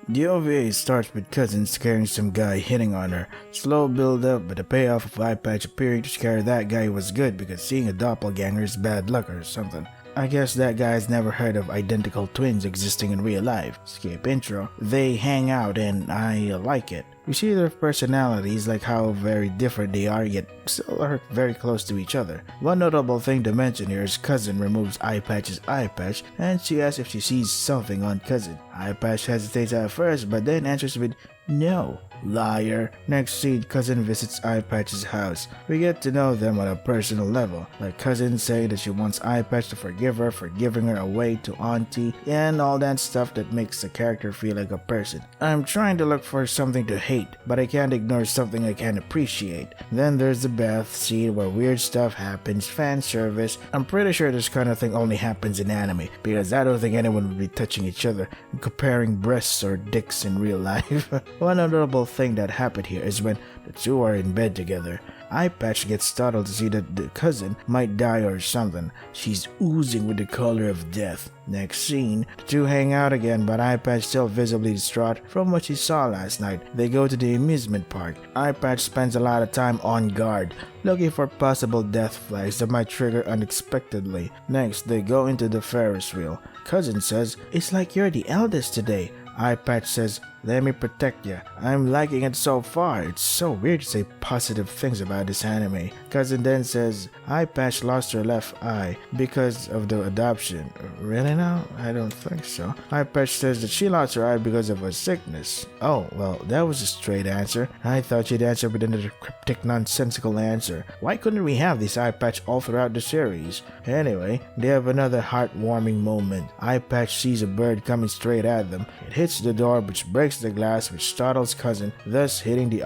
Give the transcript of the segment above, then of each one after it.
The OVA starts with Cousin scaring some guy hitting on her. Slow build up, but the payoff of Eye Patch appearing to scare that guy was good because seeing a doppelganger is bad luck or something. I guess that guy's never heard of identical twins existing in real life. Skip intro. They hang out and I like it. We see their personalities, like how very different they are, yet still are very close to each other. One notable thing to mention here is Cousin removes Eye Patch's eye patch and she asks if she sees something on Cousin. Eye Patch hesitates at first but then answers with no. Liar. Next scene, Cousin visits Eye Patch's house. We get to know them on a personal level, like Cousin saying that she wants Eye Patch to forgive her for giving her away to Auntie, and all that stuff that makes the character feel like a person. I'm trying to look for something to hate, but I can't ignore something I can appreciate. Then there's the bath scene where weird stuff happens, fan service. I'm pretty sure this kind of thing only happens in anime, because I don't think anyone would be touching each other and comparing breasts or dicks in real life. One notable thing that happened here is when the two are in bed together. Eye Patch gets startled to see that the cousin might die or something. She's oozing with the color of death. Next scene, the two hang out again, but Eye Patch still visibly distraught from what she saw last night. They go to the amusement park. Eye Patch spends a lot of time on guard, looking for possible death flags that might trigger unexpectedly. Next, they go into the Ferris wheel. Cousin says, "It's like you're the eldest today." Eye Patch says, "Let me protect ya. I'm liking it so far." It's so weird to say positive things about this anime. Cousin then says, Eye Patch lost her left eye because of the adoption. Really now? I don't think so. Eye Patch says that she lost her eye because of a sickness. Oh, well, that was a straight answer. I thought she'd answer with another cryptic, nonsensical answer. Why couldn't we have this Eye Patch all throughout the series? Anyway, they have another heartwarming moment. Eye Patch sees a bird coming straight at them. It hits the door, which breaks the glass, which startles Cousin, thus hitting the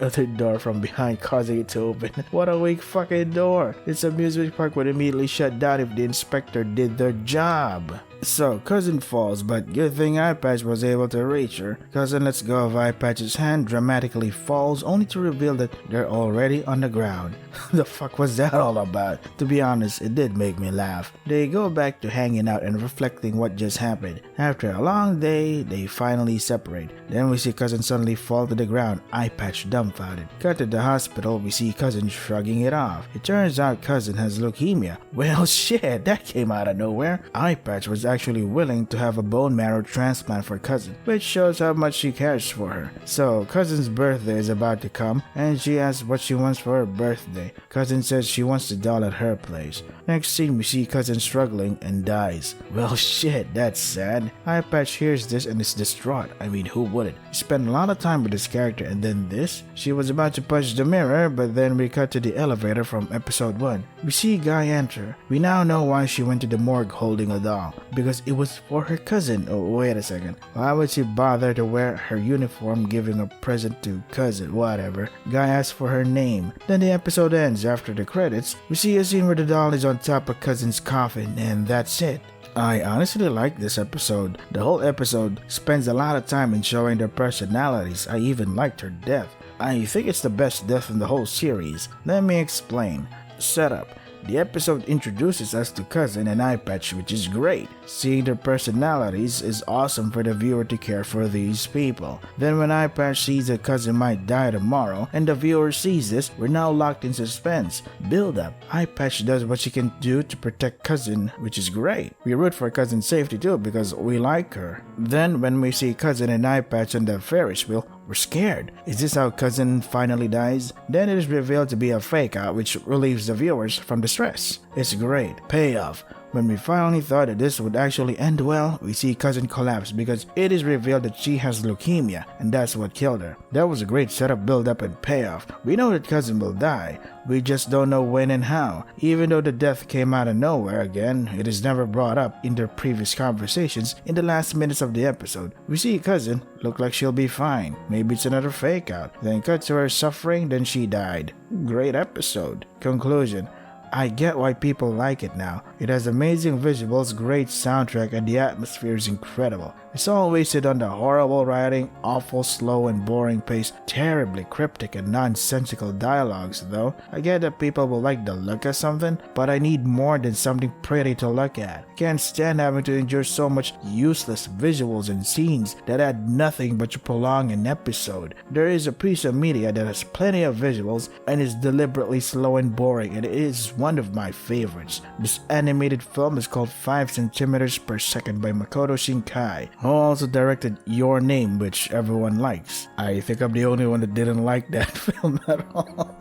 other door from behind, causing it to open. What a weak fucking door! This amusement park would immediately shut down if the inspector did their job. So, Cousin falls, but good thing Eye Patch was able to reach her. Cousin lets go of Eye Patch's hand, dramatically falls, only to reveal that they're already on the ground. The fuck was that all about? To be honest, it did make me laugh. They go back to hanging out and reflecting what just happened. After a long day, they finally separate. Then we see Cousin suddenly fall to the ground, Eye Patch dumbfounded. Cut to the hospital, we see Cousin shrugging it off. It turns out Cousin has leukemia. Well shit, that came out of nowhere. Eye Patch was actually willing to have a bone marrow transplant for Cousin, which shows how much she cares for her. So Cousin's birthday is about to come, and she asks what she wants for her birthday. Cousin says she wants the doll at her place. Next scene, we see Cousin struggling and dies. Well shit, that's sad. Eye Patch hears this and is distraught. I mean, who wouldn't? We spent a lot of time with this character, and then this? She was about to punch the mirror, but then we cut to the elevator from episode 1. We see Guy enter. We now know why she went to the morgue holding a doll. Because it was for her cousin. Oh, wait a second. Why would she bother to wear her uniform giving a present to Cousin? Whatever. Guy asks for her name. Then the episode ends. After the credits, we see a scene where the doll is on top of Cousin's coffin, and that's it. I honestly like this episode. The whole episode spends a lot of time in showing their personalities. I even liked her death. I think it's the best death in the whole series. Let me explain. Setup. The episode introduces us to Cousin and Eye Patch, which is great. Seeing their personalities is awesome for the viewer to care for these people. Then when Eye Patch sees that Cousin might die tomorrow, and the viewer sees this, we're now locked in suspense. Build up. Eye Patch does what she can do to protect Cousin, which is great. We root for Cousin's safety too because we like her. Then when we see Cousin and Eye Patch on the Ferris wheel, we're scared. Is this how Cousin finally dies? Then it is revealed to be a fake out, which relieves the viewers from the stress. It's great. Payoff. When we finally thought that this would actually end well, we see Cousin collapse because it is revealed that she has leukemia and that's what killed her. That was a great setup, build up, and payoff. We know that Cousin will die. We just don't know when and how. Even though the death came out of nowhere again, it is never brought up in their previous conversations. In the last minutes of the episode, we see Cousin look like she'll be fine. Maybe it's another fake out. Then cut to her suffering, then she died. Great episode. Conclusion. I get why people like it now. It has amazing visuals, great soundtrack, and the atmosphere is incredible. It's all wasted on the horrible writing, awful slow and boring pace, terribly cryptic and nonsensical dialogues though. I get that people will like the look of something, but I need more than something pretty to look at. I can't stand having to endure so much useless visuals and scenes that add nothing but to prolong an episode. There is a piece of media that has plenty of visuals and is deliberately slow and boring, and it is one of my favorites. This animated film is called 5 centimeters per second by Makoto Shinkai, who also directed Your Name, which everyone likes. I think I'm the only one that didn't like that film at all.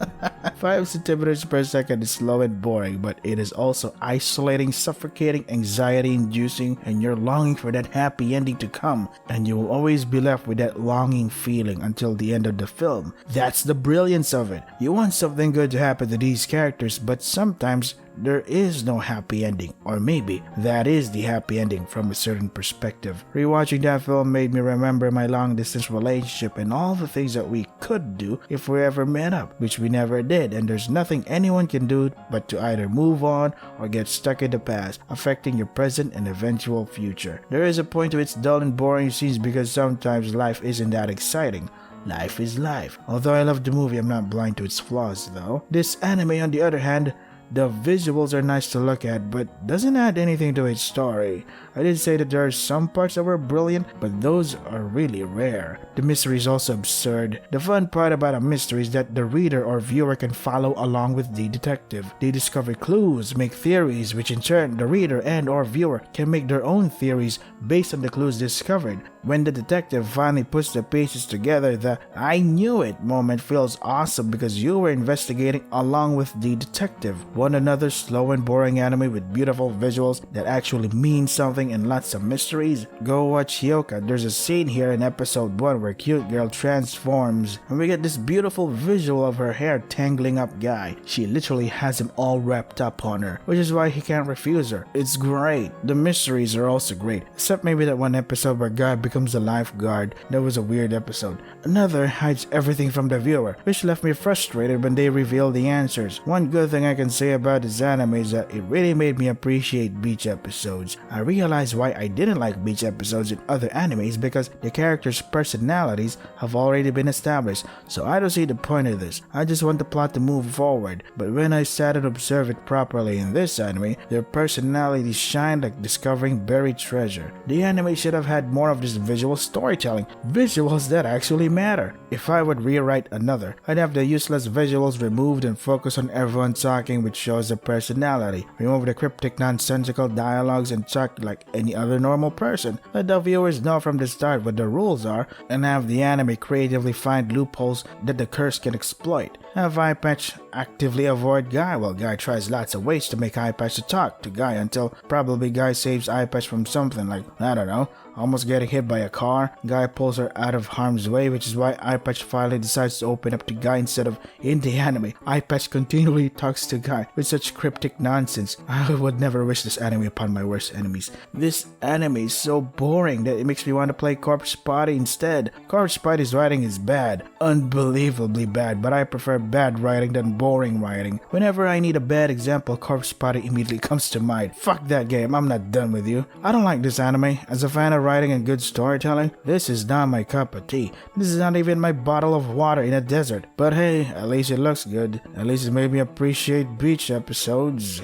5 centimeters per second is slow and boring, but it is also isolating, suffocating, anxiety-inducing, and you're longing for that happy ending to come, and you will always be left with that longing feeling until the end of the film. That's the brilliance of it. You want something good to happen to these characters, but sometimes there is no happy ending, or maybe that is the happy ending from a certain perspective. Rewatching that film made me remember my long distance relationship and all the things that we could do if we ever met up, which we never did, and there's nothing anyone can do but to either move on or get stuck in the past, affecting your present and eventual future. There is a point to its dull and boring scenes because sometimes life isn't that exciting. Life is life. Although I love the movie, I'm not blind to its flaws though. This anime, on the other hand, the visuals are nice to look at, but doesn't add anything to its story. I did say that there are some parts that were brilliant, but those are really rare. The mystery is also absurd. The fun part about a mystery is that the reader or viewer can follow along with the detective. They discover clues, make theories, which in turn the reader and or viewer can make their own theories based on the clues discovered. When the detective finally puts the pieces together, the "I knew it" moment feels awesome because you were investigating along with the detective. Want another slow and boring anime with beautiful visuals that actually mean something and lots of mysteries? Go watch Hyoka. There's a scene here in episode 1 where cute girl transforms and we get this beautiful visual of her hair tangling up guy. She literally has him all wrapped up on her, which is why he can't refuse her. It's great. The mysteries are also great, except maybe that one episode where guy becomes a lifeguard. That was a weird episode. Another hides everything from the viewer, which left me frustrated when they revealed the answers. One good thing I can say about this anime is that it really made me appreciate beach episodes. I realized why I didn't like beach episodes in other animes because the characters' personalities have already been established, so I don't see the point of this. I just want the plot to move forward, but when I sat and observed it properly in this anime, their personalities shine like discovering buried treasure. The anime should have had more of this visual storytelling, visuals that actually matter. If I would rewrite another, I'd have the useless visuals removed and focus on everyone talking, which shows the personality. Remove the cryptic nonsensical dialogues and talk like any other normal person. Let the viewers know from the start what the rules are and have the anime creatively find loopholes that the curse can exploit. Have Eye Patch actively avoid Guy while Guy tries lots of ways to make Eye Patch to talk to Guy until probably Guy saves Eye Patch from something like, I don't know, almost getting hit by a car. Guy pulls her out of harm's way, which is why Eye Patch finally decides to open up to Guy instead of in the anime. Eye Patch continually talks to Guy with such cryptic nonsense. I would never wish this anime upon my worst enemies. This anime is so boring that it makes me want to play Corpse Party instead. Corpse Party's writing is bad, unbelievably bad, but I prefer bad writing than boring writing. Whenever I need a bad example, Corpse Party immediately comes to mind. Fuck that game, I'm not done with you. I don't like this anime. As a fan of writing and good storytelling, this is not my cup of tea. This is not even my bottle of water in a desert. But hey, at least it looks good. At least it made me appreciate beach episodes.